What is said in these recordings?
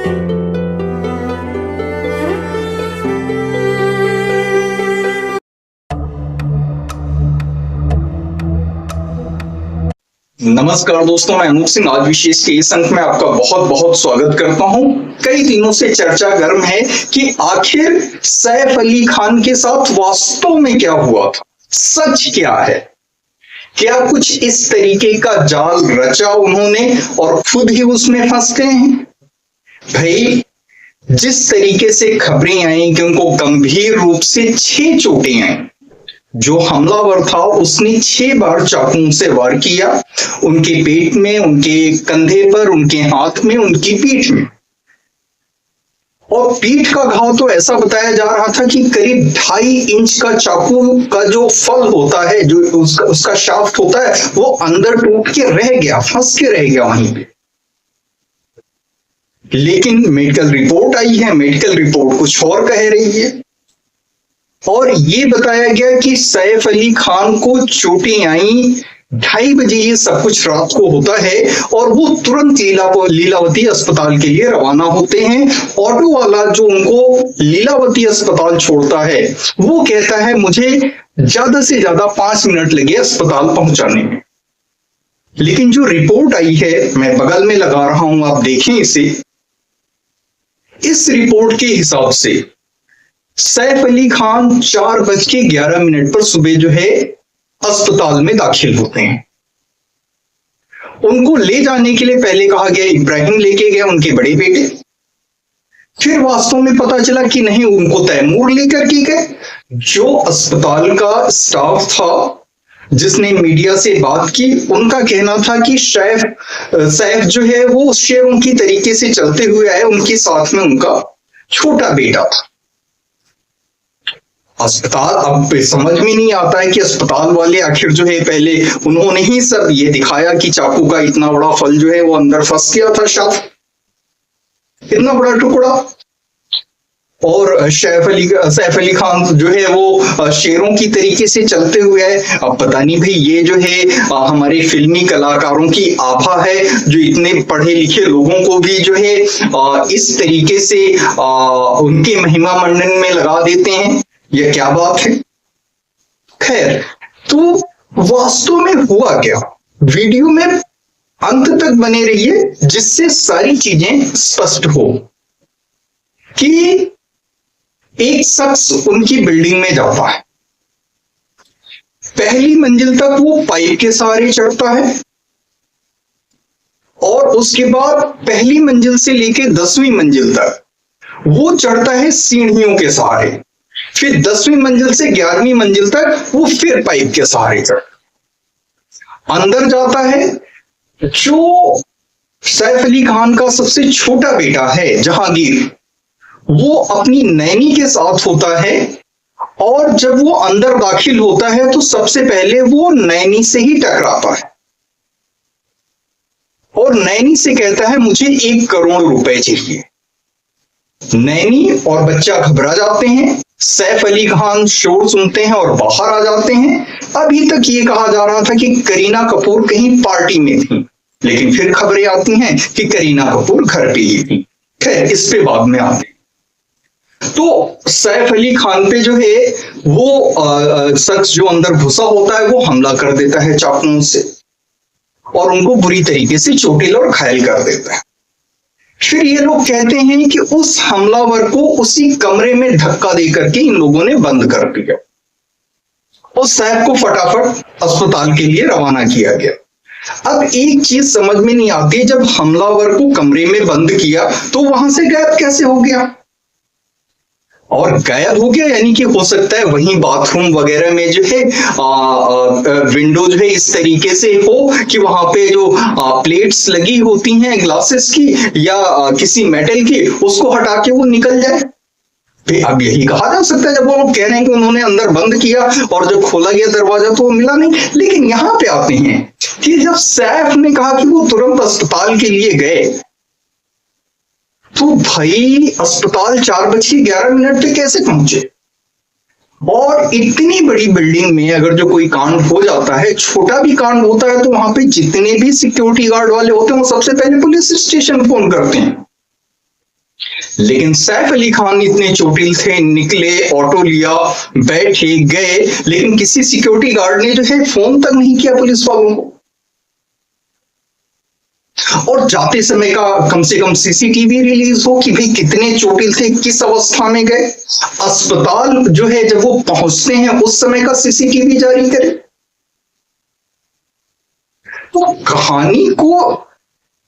नमस्कार दोस्तों, मैं अनूप सिंह आज विशेष के इस अंक में आपका बहुत बहुत स्वागत करता हूं। कई दिनों से चर्चा गर्म है कि आखिर सैफ अली खान के साथ वास्तव में क्या हुआ था, सच क्या है। क्या कुछ इस तरीके का जाल रचा उन्होंने और खुद ही उसमें फंस गए हैं? भाई, जिस तरीके से खबरें आई कि उनको गंभीर रूप से 6 चोटें आई, जो हमलावर था उसने 6 बार चाकू से वार किया, उनके पेट में, उनके कंधे पर, उनके हाथ में, उनकी पीठ में। और पीठ का घाव तो ऐसा बताया जा रहा था कि करीब 2.5 इंच का चाकू का जो फल होता है, जो उसका शाफ्ट होता है, वो अंदर टूट के रह गया, फंस के रह गया वहीं पे। लेकिन मेडिकल रिपोर्ट आई है, मेडिकल रिपोर्ट कुछ और कह रही है। और ये बताया गया कि सैफ अली खान को चोटें आई 2:30 बजे, ये सब कुछ रात को होता है, और वो तुरंत लीलावती अस्पताल के लिए रवाना होते हैं। ऑटो वाला जो उनको लीलावती अस्पताल छोड़ता है, वो कहता है मुझे ज्यादा से ज्यादा 5 मिनट लगे अस्पताल पहुंचाने में। लेकिन जो रिपोर्ट आई है, मैं बगल में लगा रहा हूं, आप देखें इसे। इस रिपोर्ट के हिसाब से सैफ अली खान 4:11 पर सुबह जो है अस्पताल में दाखिल होते हैं। उनको ले जाने के लिए पहले कहा गया इब्राहिम लेके गया, उनके बड़े बेटे। फिर वास्तव में पता चला कि नहीं, उनको तैमूर लेकर के गए। जो अस्पताल का स्टाफ था जिसने मीडिया से बात की, उनका कहना था कि सैफ जो है वो शेरों की तरीके से चलते हुए आए, उनके साथ में उनका छोटा बेटा था। अस्पताल, अब समझ में नहीं आता है कि अस्पताल वाले आखिर जो है, पहले उन्होंने ही सब ये दिखाया कि चाकू का इतना बड़ा फल जो है वो अंदर फंस गया था, शाफ्ट इतना बड़ा टुकड़ा। और सैफ अली खान जो है वो शेरों की तरीके से चलते हुए आए। अब पता नहीं भाई, ये जो है हमारे फिल्मी कलाकारों की आभा है, जो इतने पढ़े लिखे लोगों को भी जो है इस तरीके से उनके महिमा मंडन में लगा देते हैं। यह क्या बात है? खैर, तो वास्तव में हुआ क्या, वीडियो में अंत तक बने रहिए, जिससे सारी चीजें स्पष्ट हो। कि एक शख्स उनकी बिल्डिंग में जाता है, पहली मंजिल तक वो पाइप के सहारे चढ़ता है, और उसके बाद पहली मंजिल से लेकर 10वीं मंजिल तक वो चढ़ता है सीढ़ियों के सहारे। फिर 10वीं मंजिल से 11वीं मंजिल तक वो फिर पाइप के सहारे चढ़ता, अंदर जाता है। जो सैफ अली खान का सबसे छोटा बेटा है जहांगीर, वो अपनी नैनी के साथ होता है, और जब वो अंदर दाखिल होता है तो सबसे पहले वो नैनी से ही टकराता है और नैनी से कहता है मुझे 1 करोड़ रुपए चाहिए। नैनी और बच्चा घबरा जाते हैं। सैफ अली खान शोर सुनते हैं और बाहर आ जाते हैं। अभी तक ये कहा जा रहा था कि करीना कपूर कहीं पार्टी में थी, लेकिन फिर खबरें आती हैं कि करीना कपूर घर पे ही थी। खैर, इस पे बाद में आते। तो सैफ अली खान पे जो है वो शख्स जो अंदर घुसा होता है, वो हमला कर देता है चाकुओं से, और उनको बुरी तरीके से चोटिल और घायल कर देता है। फिर ये लोग कहते हैं कि उस हमलावर को उसी कमरे में धक्का देकर के इन लोगों ने बंद कर दिया, और सैफ को फटाफट अस्पताल के लिए रवाना किया गया। अब एक चीज समझ में नहीं आती, जब हमलावर को कमरे में बंद किया तो वहां से गायब कैसे हो गया? और गायब हो गया यानी कि हो सकता है वहीं बाथरूम वगैरह में जो है विंडो जो है इस तरीके से हो कि वहां पे जो प्लेट्स लगी होती हैं ग्लासेस की या किसी मेटल की, उसको हटा के वो निकल जाए। अब यही कहा जा सकता है, जब वो लोग कह रहे हैं कि उन्होंने अंदर बंद किया और जब खोला गया दरवाजा तो वो मिला नहीं। लेकिन यहां पे आते हैं कि जब सैफ ने कहा कि वो तुरंत अस्पताल के लिए गए, तो भाई अस्पताल 4:11 पे कैसे पहुंचे? और इतनी बड़ी बिल्डिंग में अगर जो कोई कांड हो जाता है, छोटा भी कांड होता है, तो वहां पे जितने भी सिक्योरिटी गार्ड वाले होते हैं वो सबसे पहले पुलिस स्टेशन फोन करते हैं। लेकिन सैफ अली खान इतने चोटिल थे, निकले, ऑटो लिया, बैठे, गए, लेकिन किसी सिक्योरिटी गार्ड ने जो है फोन तक नहीं किया पुलिस वालों को। और जाते समय का कम से कम सीसीटीवी रिलीज हो कि भाई कितने चोटिल थे, किस अवस्था में गए। अस्पताल जो है जब वो पहुंचते हैं उस समय का सीसीटीवी जारी करे। तो कहानी को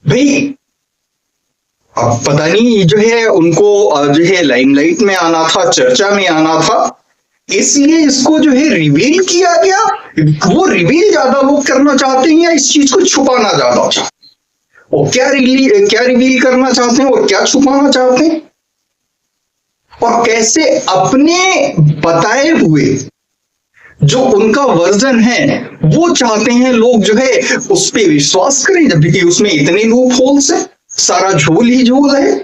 भाई अब पता नहीं जो है उनको जो है लाइमलाइट में आना था, चर्चा में आना था, इसलिए इसको जो है रिवील किया गया। वो रिवील ज्यादा लोग करना चाहते हैं या इस चीज को छुपाना ज्यादा चाहते हैं? और क्या रिवील करना चाहते हैं और क्या छुपाना चाहते हैं, और कैसे अपने बताए हुए जो उनका वर्जन है वो चाहते हैं लोग जो है उस पर विश्वास करें, जबकि उसमें इतने लूप होल्स है, सारा झोल ही झोल है।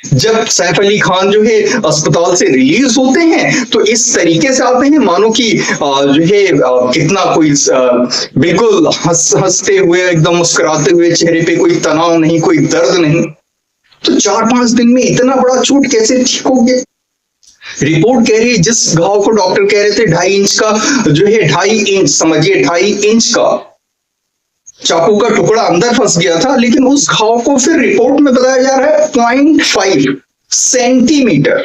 जब सैफ अली खान जो है अस्पताल से रिलीज होते हैं तो इस तरीके से आते हैं मानो कि जो है कितना कोई बिल्कुल हंसते हुए, एकदम मुस्कुराते हुए, चेहरे पे कोई तनाव नहीं, कोई दर्द नहीं। तो 4-5 दिन में इतना बड़ा चोट कैसे ठीक हो गया? रिपोर्ट कह रही है जिस घाव को डॉक्टर कह रहे थे 2.5 इंच का जो है, 2.5 इंच समझिए, 2.5 इंच का चाकू का टुकड़ा अंदर फंस गया था, लेकिन उस घाव को फिर रिपोर्ट में बताया जा रहा है 0.5 सेंटीमीटर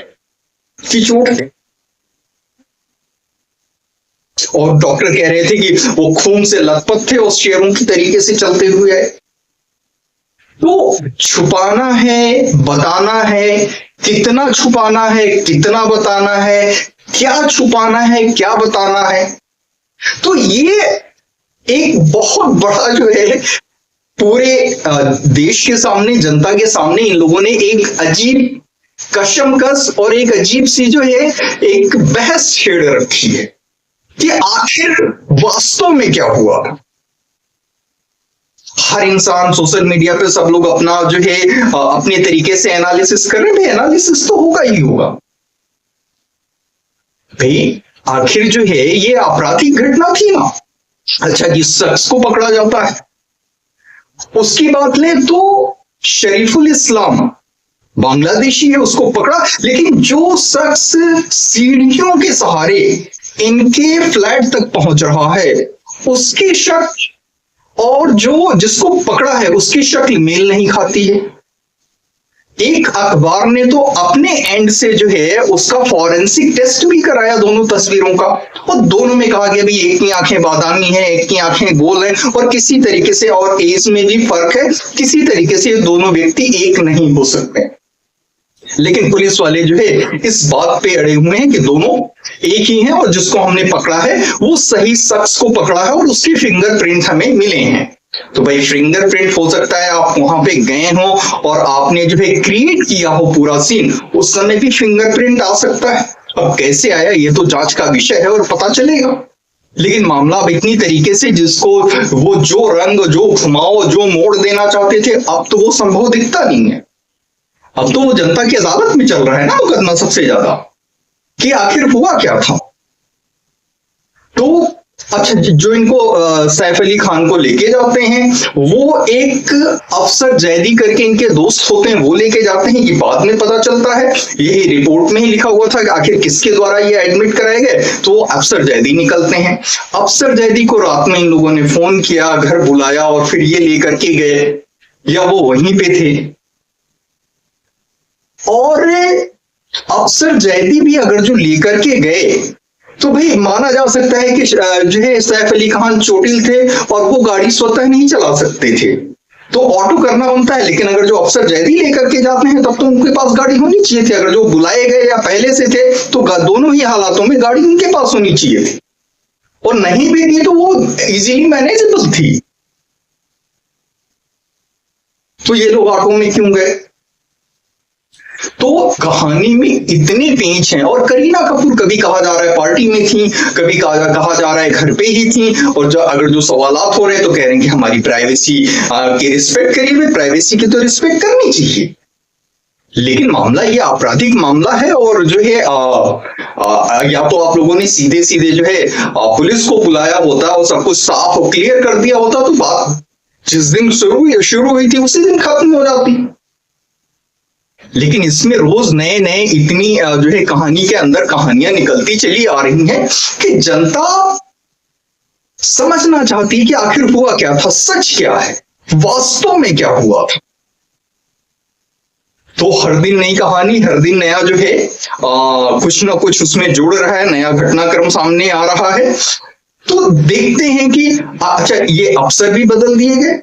की चोट है। और डॉक्टर कह रहे थे कि वो खून से लथपथ थे, उस चेयरों की तरीके से चलते हुए आए। तो छुपाना है, बताना है, कितना छुपाना है, कितना बताना है, क्या छुपाना है, क्या बताना है। तो ये एक बहुत बड़ा जो है पूरे देश के सामने, जनता के सामने इन लोगों ने एक अजीब कशमकश और एक अजीब सी जो है एक बहस छेड़ रखी है कि आखिर वास्तव में क्या हुआ। हर इंसान सोशल मीडिया पे सब लोग अपना जो है अपने तरीके से एनालिसिस कर रहे हैं। एनालिसिस तो होगा ही होगा भाई, आखिर जो है ये आपराधिक घटना थी ना। अच्छा, जिस शख्स को पकड़ा जाता है उसकी बात लें तो शरीफुल इस्लाम बांग्लादेशी है, उसको पकड़ा, लेकिन जो शख्स सीढ़ियों के सहारे इनके फ्लैट तक पहुंच रहा है उसकी शक्ल और जो जिसको पकड़ा है उसकी शक्ल मेल नहीं खाती है। एक अखबार ने तो अपने एंड से जो है उसका फॉरेंसिक टेस्ट भी कराया दोनों तस्वीरों का, और दोनों में कहा गया भी एक की आंखें बादामी हैं, एक की आंखें गोल हैं, और किसी तरीके से और एज में भी फर्क है, किसी तरीके से दोनों व्यक्ति एक नहीं हो सकते। लेकिन पुलिस वाले जो है इस बात पे अड़े हुए हैं कि दोनों एक ही हैं, और जिसको हमने पकड़ा है वो सही शख्स को पकड़ा है और उसके फिंगरप्रिंट हमें मिले हैं। तो भाई फिंगरप्रिंट हो सकता है आप वहां पे गए हो और आपने जो है क्रिएट किया हो पूरा सीन, उस समय भी फिंगरप्रिंट आ सकता है। अब कैसे आया ये तो जांच का विषय है और पता चलेगा। लेकिन मामला अब इतनी तरीके से जिसको वो जो रंग, जो घुमाव, जो मोड़ देना चाहते थे, अब तो वो संभव दिखता नहीं है। अब तो वो जनता की अदालत में चल रहा है ना मुकदमा सबसे ज्यादा, कि आखिर हुआ क्या था। तो अच्छा, जो इनको सैफ अली खान को लेके जाते हैं वो एक अफसर जैदी करके इनके दोस्त होते हैं, वो लेके जाते हैं। ये बाद में पता चलता है, यही रिपोर्ट में ही लिखा हुआ था कि आखिर किसके द्वारा ये एडमिट कराए गए, तो वो अफसर जैदी निकलते हैं। अफसर जैदी को रात में इन लोगों ने फोन किया, घर बुलाया और फिर ये लेकर के गए, या वो वहीं पे थे। और अफसर जैदी भी अगर जो लेकर के गए तो भाई माना जा सकता है कि जो है सैफ अली खान चोटिल थे और वो गाड़ी स्वतः नहीं चला सकते थे, तो ऑटो करना बनता है। लेकिन अगर जो अफसर जैदी लेकर के जाते हैं तब तो उनके पास गाड़ी होनी चाहिए थी। अगर जो बुलाए गए या पहले से थे तो दोनों ही हालातों में गाड़ी उनके पास होनी चाहिए थी, और नहीं भी थी तो वो इजीली मैनेजेबल थी। तो ये लोग ऑटो में क्यों गए? तो कहानी में इतने पेंच हैं। और करीना कपूर कभी कहा जा रहा है पार्टी में थी, कभी कहा जा रहा है घर पे ही थी, और जो अगर जो सवालात हो रहे हैं तो कह रहे हैं कि हमारी प्राइवेसी की रिस्पेक्ट करिए। प्राइवेसी की तो रिस्पेक्ट करनी चाहिए, लेकिन मामला ये आपराधिक मामला है। और जो है या तो आप लोगों ने सीधे सीधे जो है पुलिस को बुलाया होता और सब कुछ साफ और क्लियर कर दिया होता, तो बात जिस दिन शुरू हुई थी उसी दिन खत्म हो जाती। लेकिन इसमें रोज नए नए इतनी जो है कहानी के अंदर कहानियां निकलती चली आ रही हैं कि जनता समझना चाहती है कि आखिर हुआ क्या था, सच क्या है, वास्तव में क्या हुआ था। तो हर दिन नई कहानी, हर दिन नया जो है कुछ ना कुछ उसमें जुड़ रहा है, नया घटनाक्रम सामने आ रहा है। तो देखते हैं कि अच्छा ये अफसर भी बदल दिए गए,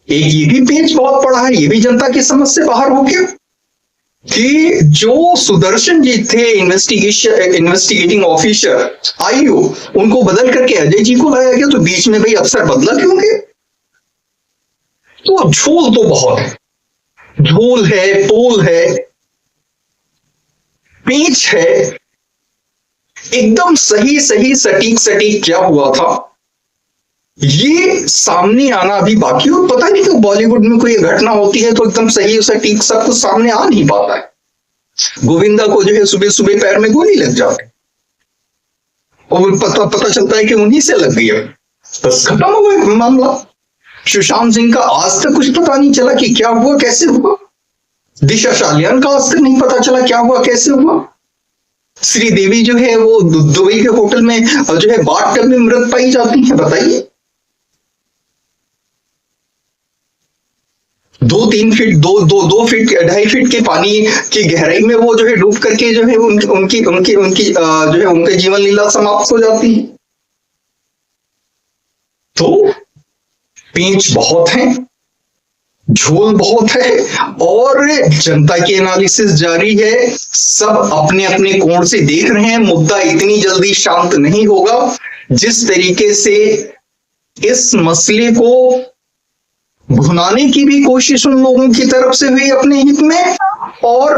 एक ये भी पेज बहुत पड़ा है, ये भी जनता की समझ से बाहर हो गया कि जो सुदर्शन जी थे इन्वेस्टिगेटिंग ऑफिसर आईओ, उनको बदल करके अजय जी को लाया गया। तो बीच में भाई अफसर बदला क्यों गया? तो झोल तो बहुत है, झोल है, पोल है, पेच है, एकदम सही सही सटीक सटीक क्या हुआ था ये सामने आना अभी बाकी। और पता नहीं क्यों बॉलीवुड में कोई घटना होती है तो एकदम सही सटीक सब कुछ सामने आ नहीं पाता है। गोविंदा को जो है सुबह सुबह पैर में गोली लग जाती और पता चलता है कि उन्हीं से लग गई, बस खत्म हो गया मामला। सुशांत सिंह का आज तक कुछ पता नहीं चला कि क्या हुआ, कैसे हुआ। दिशा सालियान का आज तक नहीं पता चला क्या हुआ, कैसे हुआ। श्रीदेवी जो है वो दुबई के होटल में जो है बाथटब में मृत पाई जाती है, बताइए। 2-3 फीट 2 फीट 2.5 फीट के पानी की गहराई में वो जो है डूब करके जो है उनकी जो है उनका जीवन लीला समाप्त हो जाती है। तो पेंच बहुत है, झोल बहुत है और जनता की एनालिसिस जारी है। सब अपने अपने कोण से देख रहे हैं। मुद्दा इतनी जल्दी शांत नहीं होगा। जिस तरीके से इस मसले को भुनाने की भी कोशिश उन लोगों की तरफ से हुई अपने हित में और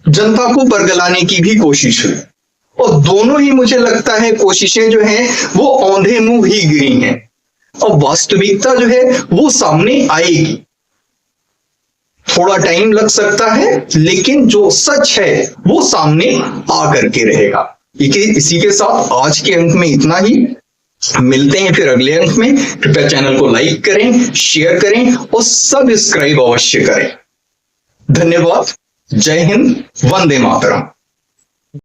जनता को बरगलाने की भी कोशिश हुई, और दोनों ही मुझे लगता है कोशिशें जो हैं वो औंधे मुंह ही गिरी हैं और वास्तविकता जो है वो सामने आएगी। थोड़ा टाइम लग सकता है लेकिन जो सच है वो सामने आ करके रहेगा। इसी के साथ आज के अंक में इतना ही। मिलते हैं फिर अगले अंक में। कृपया चैनल को लाइक करें, शेयर करें और सब्सक्राइब अवश्य करें। धन्यवाद। जय हिंद, वंदे मातरम।